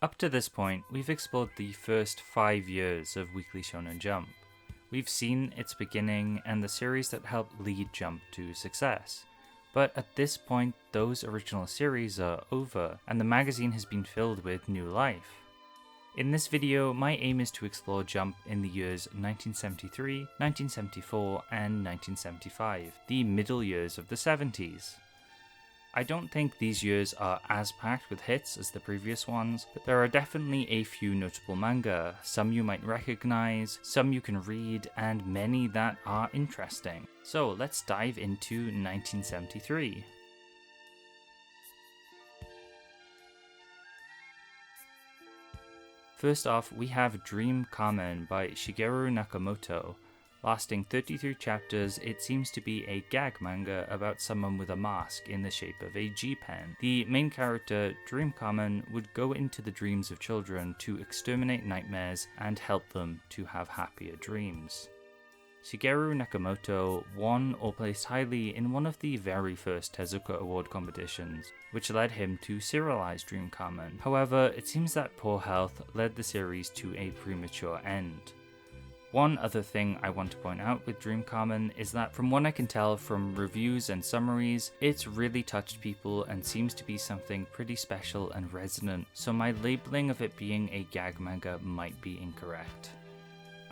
Up to this point, we've explored the first 5 years of Weekly Shonen Jump. We've seen its beginning and the series that helped lead Jump to success. But at this point, those original series are over, and the magazine has been filled with new life. In this video, my aim is to explore Jump in the years 1973, 1974, and 1975, the middle years of the 70s. I don't think these years are as packed with hits as the previous ones, but there are definitely a few notable manga, some you might recognize, some you can read, and many that are interesting. So let's dive into 1973. First off, we have Dream Kamen by Shigeru Nakamoto. Lasting 33 chapters, it seems to be a gag manga about someone with a mask in the shape of a G-pen. The main character, Dream Kamen, would go into the dreams of children to exterminate nightmares and help them to have happier dreams. Shigeru Nakamoto won or placed highly in one of the very first Tezuka Award competitions, which led him to serialize Dream Kamen. However, it seems that poor health led the series to a premature end. One other thing I want to point out with Dream Kamen is that from what I can tell from reviews and summaries, it's really touched people and seems to be something pretty special and resonant, so my labeling of it being a gag manga might be incorrect.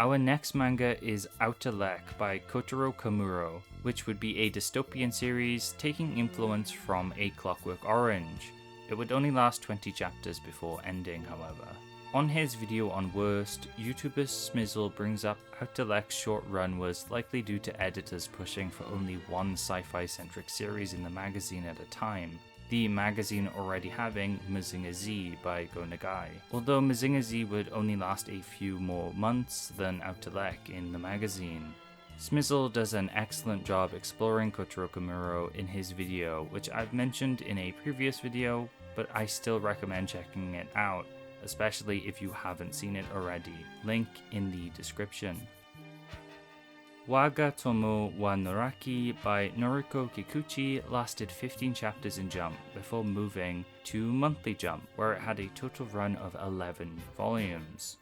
Our next manga is Outer Lek by Kotaro Komuro, which would be a dystopian series taking influence from A Clockwork Orange. It would only last 20 chapters before ending, however. On his video on Worst, YouTuber Smizzle brings up Outer Lek's short run was likely due to editors pushing for only one sci-fi centric series in the magazine at a time, the magazine already having Mazinga Z by Go Nagai, although Mazinga Z would only last a few more months than Outer Lek in the magazine. Smizzle does an excellent job exploring Kotaro Komuro in his video, which I've mentioned in a previous video, but I still recommend checking it out, especially if you haven't seen it already. Link in the description. Waga Tomo wa Noraki by Noriko Kikuchi lasted 15 chapters in Jump before moving to Monthly Jump, where it had a total run of 11 volumes.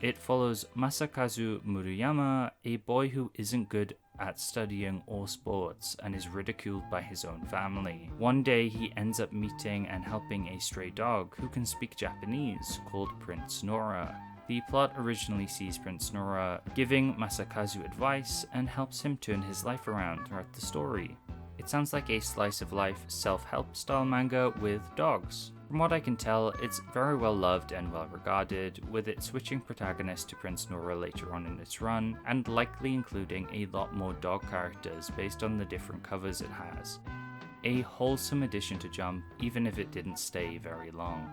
It follows Masakazu Muruyama, a boy who isn't good at studying or sports and is ridiculed by his own family. One day he ends up meeting and helping a stray dog who can speak Japanese called Prince Nora. The plot originally sees Prince Nora giving Masakazu advice and helps him turn his life around throughout the story. It sounds like a slice of life self-help style manga with dogs. From what I can tell, it's very well loved and well regarded, with it switching protagonist to Prince Nora later on in its run, and likely including a lot more dog characters based on the different covers it has. A wholesome addition to Jump, even if it didn't stay very long.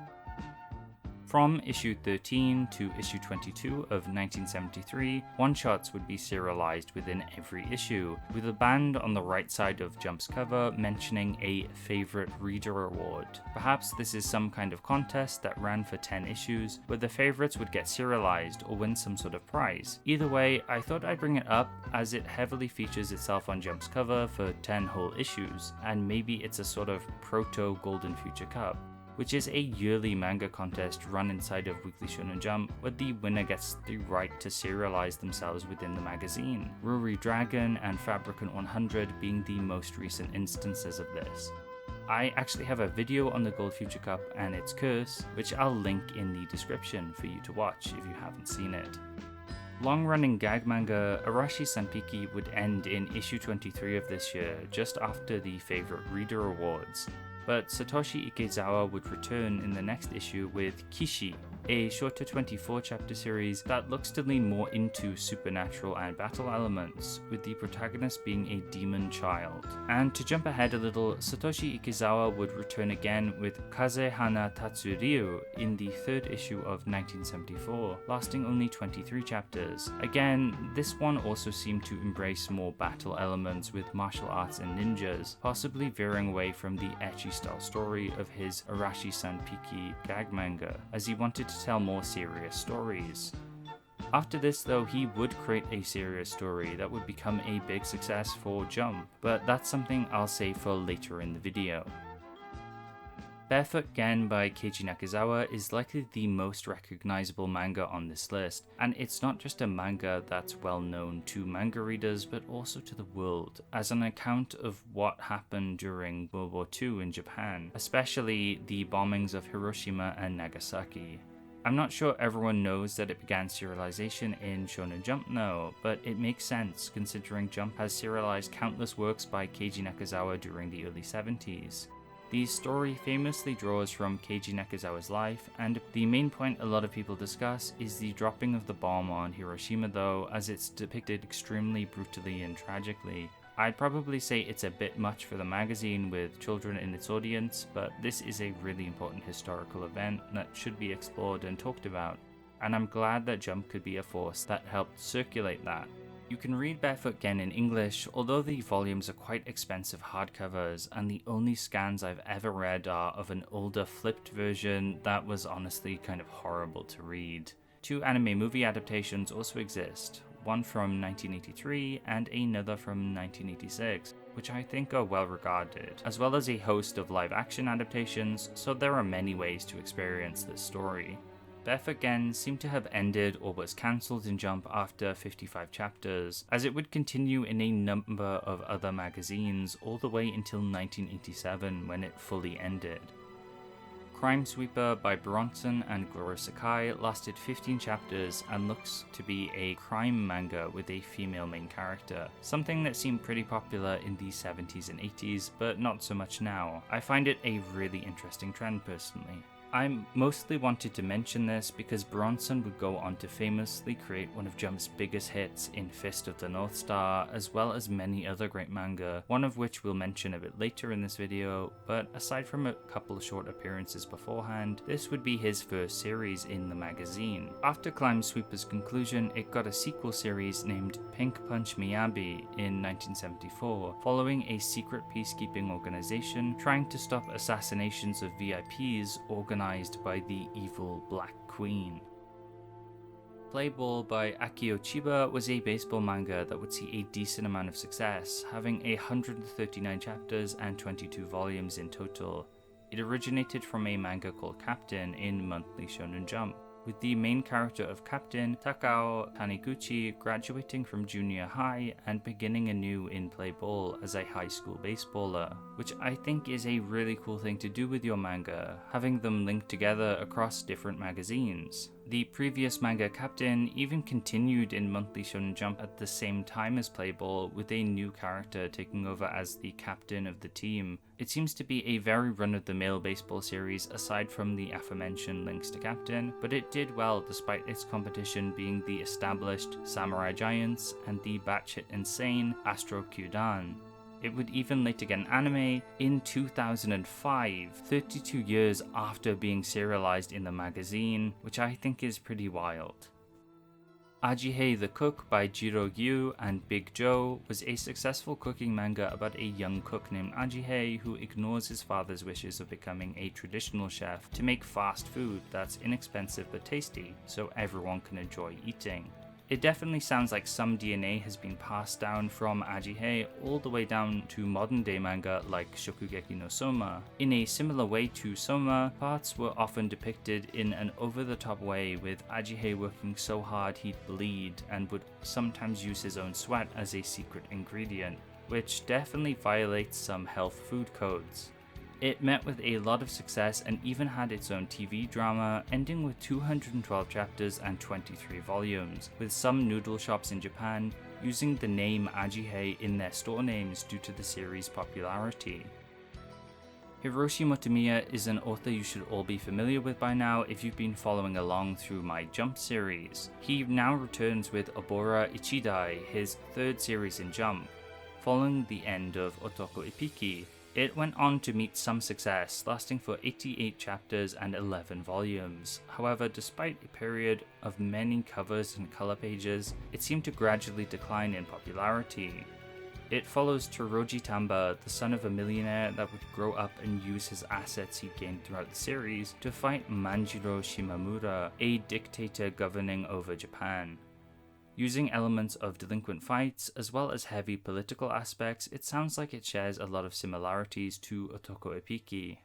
From issue 13 to issue 22 of 1973, one-shots would be serialized within every issue, with a band on the right side of Jump's cover mentioning a favorite reader award. Perhaps this is some kind of contest that ran for 10 issues, where the favorites would get serialized or win some sort of prize. Either way, I thought I'd bring it up as it heavily features itself on Jump's cover for 10 whole issues, and maybe it's a sort of proto-Golden Future Cup, which is a yearly manga contest run inside of Weekly Shonen Jump, where the winner gets the right to serialize themselves within the magazine, Ruri Dragon and Fabricant 100 being the most recent instances of this. I actually have a video on the Gold Future Cup and its curse, which I'll link in the description for you to watch if you haven't seen it. Long-running gag manga Arashi Sanpiki would end in issue 23 of this year, just after the Favorite Reader Awards, but Satoshi Ikezawa would return in the next issue with Kisshi, a shorter 24-chapter series that looks to lean more into supernatural and battle elements, with the protagonist being a demon child. And to jump ahead a little, Satoshi Ikezawa would return again with Kaze Hana Tatsu Ryu in the third issue of 1974, lasting only 23 chapters. Again, this one also seemed to embrace more battle elements with martial arts and ninjas, possibly veering away from the ecchi style story of his Arashi Sanpiki gag manga, as he wanted to tell more serious stories. After this though, he would create a serious story that would become a big success for Jump, but that's something I'll save for later in the video. Barefoot Gen by Keiji Nakazawa is likely the most recognizable manga on this list, and it's not just a manga that's well known to manga readers but also to the world, as an account of what happened during World War II in Japan, especially the bombings of Hiroshima and Nagasaki. I'm not sure everyone knows that it began serialization in Shonen Jump now, but it makes sense considering Jump has serialized countless works by Keiji Nakazawa during the early 70s. The story famously draws from Keiji Nakazawa's life, and the main point a lot of people discuss is the dropping of the bomb on Hiroshima though, as it's depicted extremely brutally and tragically. I'd probably say it's a bit much for the magazine with children in its audience, but this is a really important historical event that should be explored and talked about, and I'm glad that Jump could be a force that helped circulate that. You can read Barefoot Gen in English, although the volumes are quite expensive hardcovers, and the only scans I've ever read are of an older flipped version that was honestly kind of horrible to read. 2 anime movie adaptations also exist, one from 1983 and another from 1986, which I think are well regarded, as well as a host of live action adaptations, so there are many ways to experience this story. Barefoot Gen seemed to have ended or was cancelled in Jump after 55 chapters, as it would continue in a number of other magazines all the way until 1987 when it fully ended. Crime Sweeper by Bronson and Goro Sakai lasted 15 chapters and looks to be a crime manga with a female main character, something that seemed pretty popular in the 70s and 80s, but not so much now. I find it a really interesting trend personally. I mostly wanted to mention this because Bronson would go on to famously create one of Jump's biggest hits in Fist of the North Star, as well as many other great manga, one of which we'll mention a bit later in this video, but aside from a couple of short appearances beforehand, this would be his first series in the magazine. After Crime Sweeper's conclusion, it got a sequel series named Pink Punch Miyabi in 1974, following a secret peacekeeping organization trying to stop assassinations of VIPs organized by the evil Black Queen. Play Ball by Akio Chiba was a baseball manga that would see a decent amount of success, having 139 chapters and 22 volumes in total. It originated from a manga called Captain in Monthly Shonen Jump, with the main character of Captain, Takao Taniguchi, graduating from junior high and beginning anew in Play Ball as a high school baseballer, which I think is a really cool thing to do with your manga, having them linked together across different magazines. The previous manga Captain even continued in Monthly Shonen Jump at the same time as Play Ball, with a new character taking over as the captain of the team. It seems to be a very run-of-the-mill baseball series aside from the aforementioned links to Captain, but it did well despite its competition being the established Samurai Giants and the batshit insane Astro Kyudan. It would even later get an anime in 2005, 32 years after being serialized in the magazine, which I think is pretty wild. Ajihei the Cook by Jiro Gyu and Big Joe was a successful cooking manga about a young cook named Ajihei who ignores his father's wishes of becoming a traditional chef to make fast food that's inexpensive but tasty, so everyone can enjoy eating. It definitely sounds like some DNA has been passed down from Ajihei all the way down to modern day manga like Shokugeki no Soma. In a similar way to Soma, parts were often depicted in an over-the-top way, with Ajihei working so hard he'd bleed and would sometimes use his own sweat as a secret ingredient, which definitely violates some health food codes. It met with a lot of success and even had its own TV drama, ending with 212 chapters and 23 volumes, with some noodle shops in Japan using the name Ajihei in their store names due to the series' popularity. Hiroshi Motomiya is an author you should all be familiar with by now if you've been following along through my Jump series. He now returns with Obora Ichidai, his third series in Jump. Following the end of Otoko Ipiki, it went on to meet some success, lasting for 88 chapters and 11 volumes. However, despite a period of many covers and color pages, it seemed to gradually decline in popularity. It follows Toroji Tamba, the son of a millionaire that would grow up and use his assets he gained throughout the series to fight Manjiro Shimamura, a dictator governing over Japan. Using elements of delinquent fights, as well as heavy political aspects, it sounds like it shares a lot of similarities to Otoko Ipiki.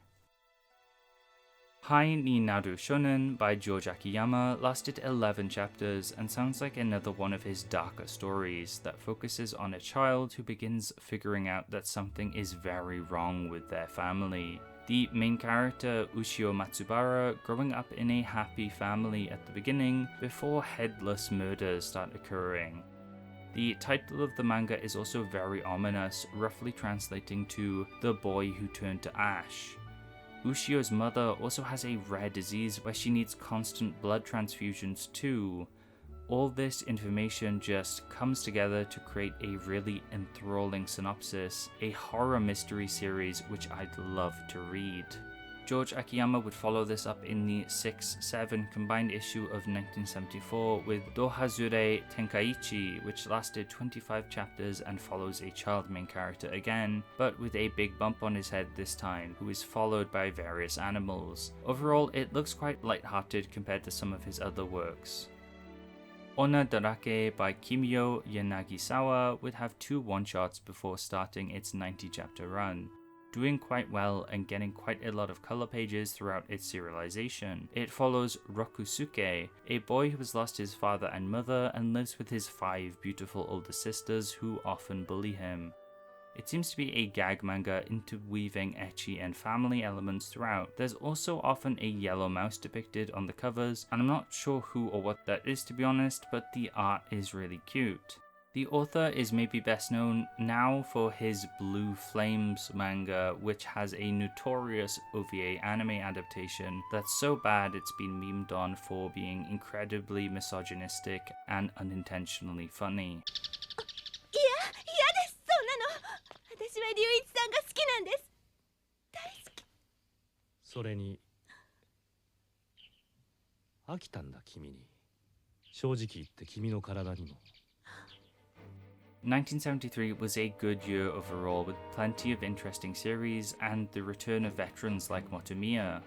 Hai ni Naru Shonen by George Akiyama lasted 11 chapters and sounds like another one of his darker stories that focuses on a child who begins figuring out that something is very wrong with their family. The main character, Ushio Matsubara, growing up in a happy family at the beginning before headless murders start occurring. The title of the manga is also very ominous, roughly translating to The Boy Who Turned to Ash. Ushio's mother also has a rare disease where she needs constant blood transfusions too. All this information just comes together to create a really enthralling synopsis, a horror mystery series which I'd love to read. George Akiyama would follow this up in the 6-7 combined issue of 1974 with Dohazure Tenkaichi, which lasted 25 chapters and follows a child main character again, but with a big bump on his head this time, who is followed by various animals. Overall, it looks quite lighthearted compared to some of his other works. Onna Darake by Kimio Yanagisawa would have 2 one-shots before starting its 90-chapter run, doing quite well and getting quite a lot of color pages throughout its serialization. It follows Rokusuke, a boy who has lost his father and mother and lives with his 5 beautiful older sisters who often bully him. It seems to be a gag manga interweaving ecchi and family elements throughout. There's also often a yellow mouse depicted on the covers, and I'm not sure who or what that is to be honest, but the art is really cute. The author is maybe best known now for his Blue Flames manga, which has a notorious OVA anime adaptation that's so bad it's been memed on for being incredibly misogynistic and unintentionally funny. いや、嫌です、そんなの。私は龍一さんが好きなんです。大好き。それに飽きたんだ君に。正直言って君の体にも。1973 was a good year overall, with plenty of interesting series and the return of veterans like Motomiya.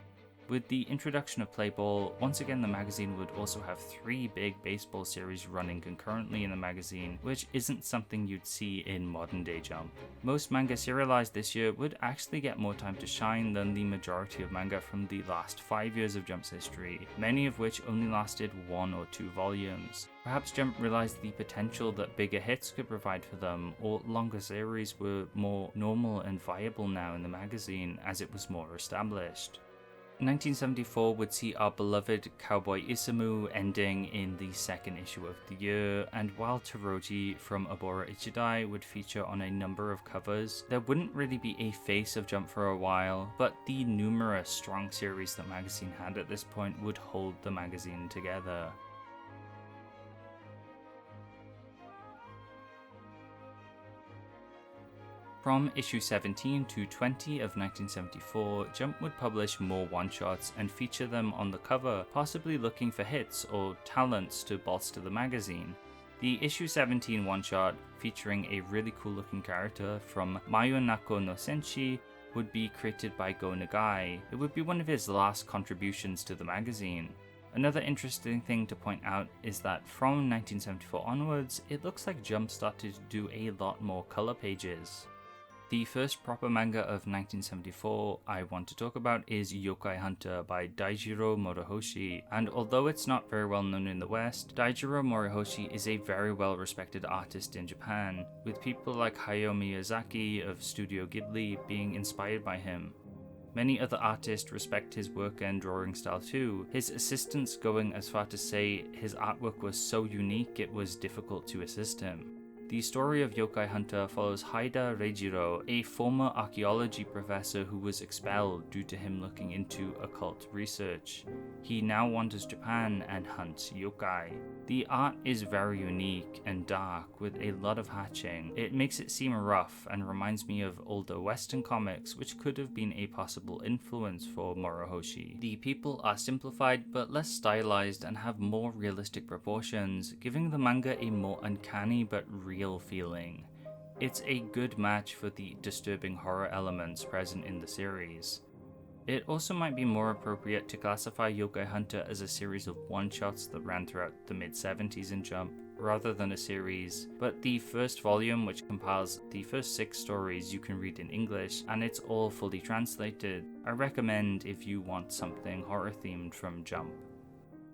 With the introduction of Playball, once again the magazine would also have 3 big baseball series running concurrently in the magazine, which isn't something you'd see in modern day Jump. Most manga serialized this year would actually get more time to shine than the majority of manga from the last 5 years of Jump's history, many of which only lasted 1 or 2 volumes. Perhaps Jump realized the potential that bigger hits could provide for them, or longer series were more normal and viable now in the magazine as it was more established. 1974 would see our beloved Cowboy Isamu ending in the 2nd issue of the year, and while Toroji from Abora Ichidai would feature on a number of covers, there wouldn't really be a face of Jump for a while, but the numerous strong series the magazine had at this point would hold the magazine together. From issue 17 to 20 of 1974, Jump would publish more one-shots and feature them on the cover, possibly looking for hits or talents to bolster the magazine. The issue 17 one-shot, featuring a really cool-looking character from Mayonako no Senshi, would be created by Go Nagai. It would be one of his last contributions to the magazine. Another interesting thing to point out is that from 1974 onwards, it looks like Jump started to do a lot more color pages. The first proper manga of 1974 I want to talk about is Yokai Hunter by Daijiro Morohoshi, and although it's not very well known in the West, Daijiro Morohoshi is a very well respected artist in Japan, with people like Hayao Miyazaki of Studio Ghibli being inspired by him. Many other artists respect his work and drawing style too, his assistants going as far to say his artwork was so unique it was difficult to assist him. The story of Yokai Hunter follows Haida Reijiro, a former archaeology professor who was expelled due to him looking into occult research. He now wanders Japan and hunts yokai. The art is very unique and dark with a lot of hatching. It makes it seem rough and reminds me of older Western comics, which could have been a possible influence for Morohoshi. The people are simplified but less stylized and have more realistic proportions, giving the manga a more uncanny but real feeling. It's a good match for the disturbing horror elements present in the series. It also might be more appropriate to classify Yokai Hunter as a series of one-shots that ran throughout the mid-70s in Jump, rather than a series, but the first volume, which compiles the first 6 stories, you can read in English, and it's all fully translated. I recommend if you want something horror themed from Jump.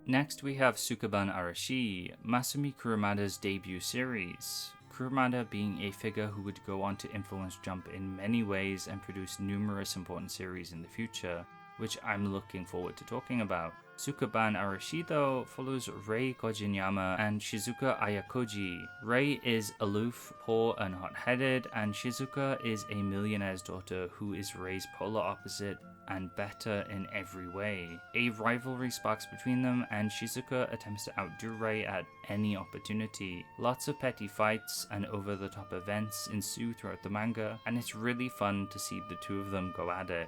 Next we have Sukaban Arashi, Masumi Kurumada's debut series. Kurumada being a figure who would go on to influence Jump in many ways and produce numerous important series in the future, which I'm looking forward to talking about. Sukaban Arashi though follows Rei Kojinyama and Shizuka Ayakoji. Rei is aloof, poor and hot-headed, and Shizuka is a millionaire's daughter who is Rei's polar opposite and better in every way. A rivalry sparks between them, and Shizuka attempts to outdo Rei at any opportunity. Lots of petty fights and over-the-top events ensue throughout the manga, and it's really fun to see the two of them go at it.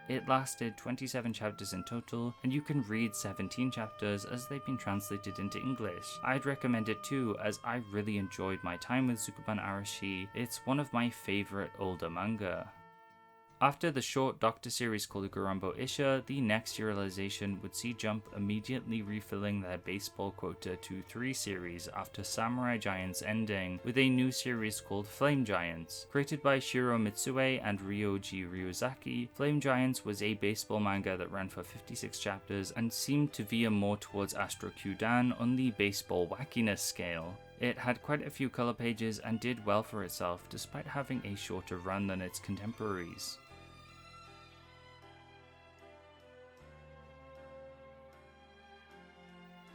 It lasted 27 chapters in total, and you can read 17 chapters as they've been translated into English. I'd recommend it too, as I really enjoyed my time with Sukaban Arashi. It's one of my favourite older manga. After the short Doctor series called Gurambo Isha, the next serialization would see Jump immediately refilling their baseball quota to 3 series after Samurai Giants ending, with a new series called Flame Giants. Created by Shiro Mitsue and Ryoji Ryuzaki, Flame Giants was a baseball manga that ran for 56 chapters and seemed to veer more towards Astro Kyudan on the baseball wackiness scale. It had quite a few color pages and did well for itself despite having a shorter run than its contemporaries.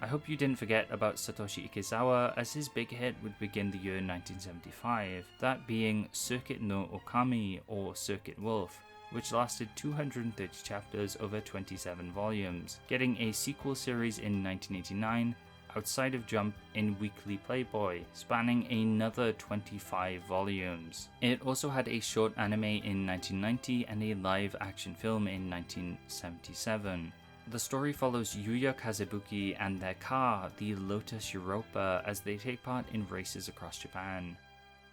I hope you didn't forget about Satoshi Ikizawa, as his big hit would begin the year 1975, that being Circuit no Okami, or Circuit Wolf, which lasted 230 chapters over 27 volumes, getting a sequel series in 1989, outside of Jump in Weekly Playboy, spanning another 25 volumes. It also had a short anime in 1990 and a live action film in 1977. The story follows Yuya Kazebuki and their car, the Lotus Europa, as they take part in races across Japan.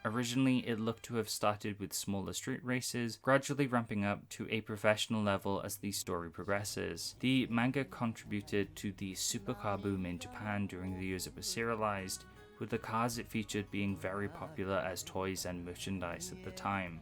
Originally, it looked to have started with smaller street races, gradually ramping up to a professional level as the story progresses. The manga contributed to the supercar boom in Japan during the years it was serialized, with the cars it featured being very popular as toys and merchandise at the time.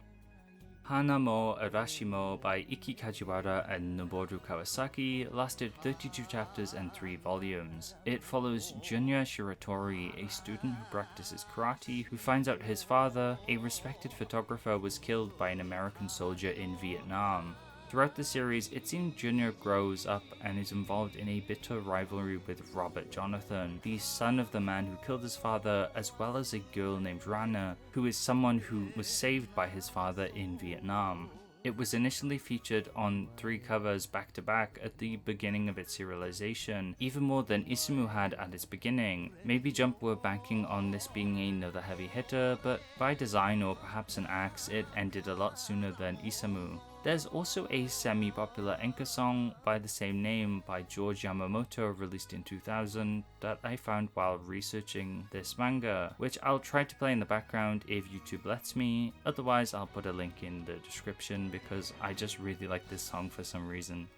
Hana mo Arashi mo by Ikki Kajiwara and Noboru Kawasaki lasted 32 chapters and 3 volumes. It follows Junya Shiratori, a student who practices karate, who finds out his father, a respected photographer, was killed by an American soldier in Vietnam. Throughout the series, it seems Junior grows up and is involved in a bitter rivalry with Robert Jonathan, the son of the man who killed his father, as well as a girl named Rana, who is someone who was saved by his father in Vietnam. It was initially featured on 3 covers back to back at the beginning of its serialization, even more than Isamu had at its beginning. Maybe Jump were banking on this being another heavy hitter, but by design or perhaps an axe, it ended a lot sooner than Isamu. There's also a semi-popular enka song by the same name by George Yamamoto released in 2000 that I found while researching this manga, which I'll try to play in the background if YouTube lets me, otherwise I'll put a link in the description because I just really like this song for some reason.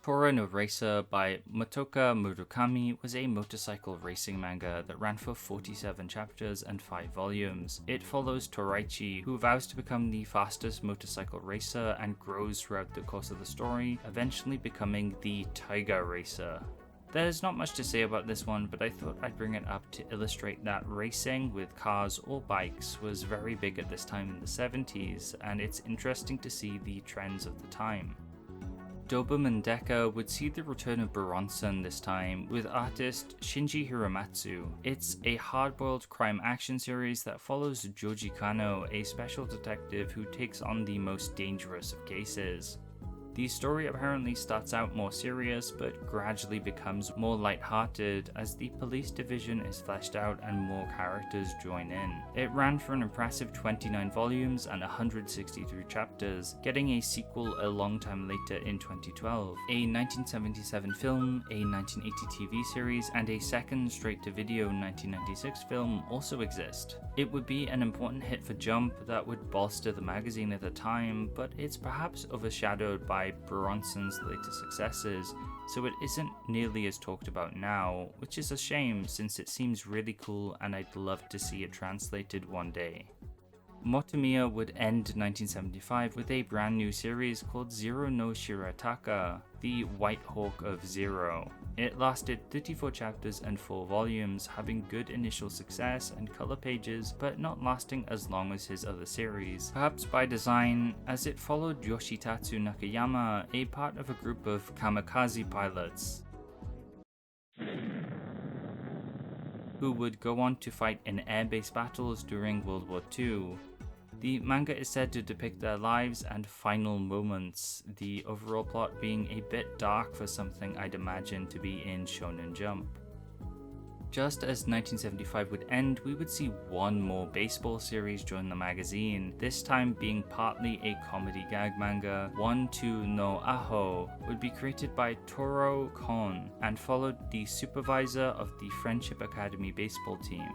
Tora no Racer by Motoka Murakami was a motorcycle racing manga that ran for 47 chapters and 5 volumes. It follows Toraichi, who vows to become the fastest motorcycle racer and grows throughout the course of the story, eventually becoming the Tiger Racer. There's not much to say about this one, but I thought I'd bring it up to illustrate that racing with cars or bikes was very big at this time in the 70s, and it's interesting to see the trends of the time. Doberman Deka would see the return of Bronson this time with artist Shinji Hiramatsu. It's a hard-boiled crime action series that follows Joji Kano, a special detective who takes on the most dangerous of cases. The story apparently starts out more serious, but gradually becomes more light-hearted as the police division is fleshed out and more characters join in. It ran for an impressive 29 volumes and 163 chapters, getting a sequel a long time later in 2012. A 1977 film, a 1980 TV series, and a second straight-to-video 1996 film also exist. It would be an important hit for Jump that would bolster the magazine at the time, but it's perhaps overshadowed by Bronson's later successes, so it isn't nearly as talked about now, which is a shame since it seems really cool and I'd love to see it translated one day. Motomiya would end 1975 with a brand new series called Zero no Shirataka, the White Hawk of Zero. It lasted 34 chapters and 4 volumes, having good initial success and color pages, but not lasting as long as his other series. Perhaps by design, as it followed Yoshitatsu Nakayama, a part of a group of kamikaze pilots, who would go on to fight in air-based battles during World War II. The manga is said to depict their lives and final moments, the overall plot being a bit dark for something I'd imagine to be in Shonen Jump. Just as 1975 would end, we would see one more baseball series join the magazine, this time being partly a comedy gag manga. 1-2 no Aho would be created by Toro Kon and followed the supervisor of the Friendship Academy baseball team.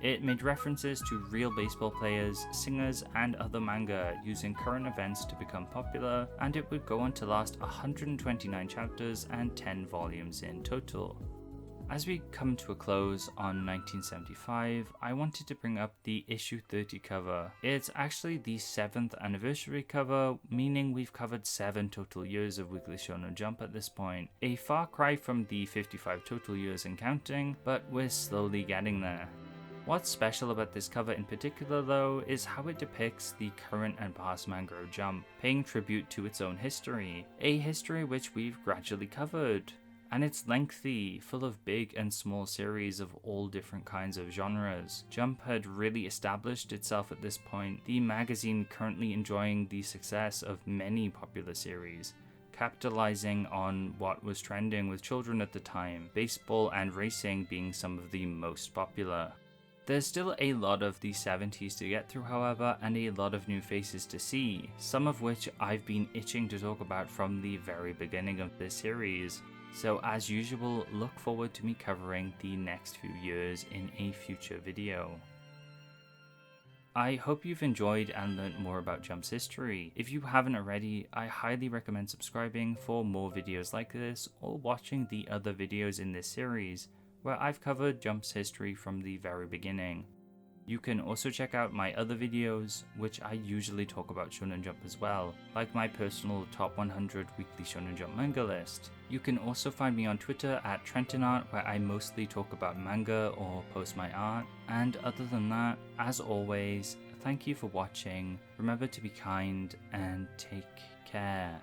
It made references to real baseball players, singers, and other manga using current events to become popular, and it would go on to last 129 chapters and 10 volumes in total. As we come to a close on 1975, I wanted to bring up the issue 30 cover. It's actually the 7th anniversary cover, meaning we've covered 7 total years of Weekly Shonen Jump at this point. A far cry from the 55 total years and counting, but we're slowly getting there. What's special about this cover in particular though is how it depicts the current and past manga of Jump, paying tribute to its own history, a history which we've gradually covered. And it's lengthy, full of big and small series of all different kinds of genres. Jump had really established itself at this point, the magazine currently enjoying the success of many popular series, capitalizing on what was trending with children at the time, baseball and racing being some of the most popular. There's still a lot of the 70s to get through, however, and a lot of new faces to see, some of which I've been itching to talk about from the very beginning of this series. So as usual, look forward to me covering the next few years in a future video. I hope you've enjoyed and learnt more about Jump's history. If you haven't already, I highly recommend subscribing for more videos like this or watching the other videos in this series, where I've covered Jump's history from the very beginning. You can also check out my other videos, which I usually talk about Shonen Jump as well, like my personal top 100 Weekly Shonen Jump manga list. You can also find me on Twitter at TrentinArt, where I mostly talk about manga or post my art. And other than that, as always, thank you for watching, remember to be kind, and take care.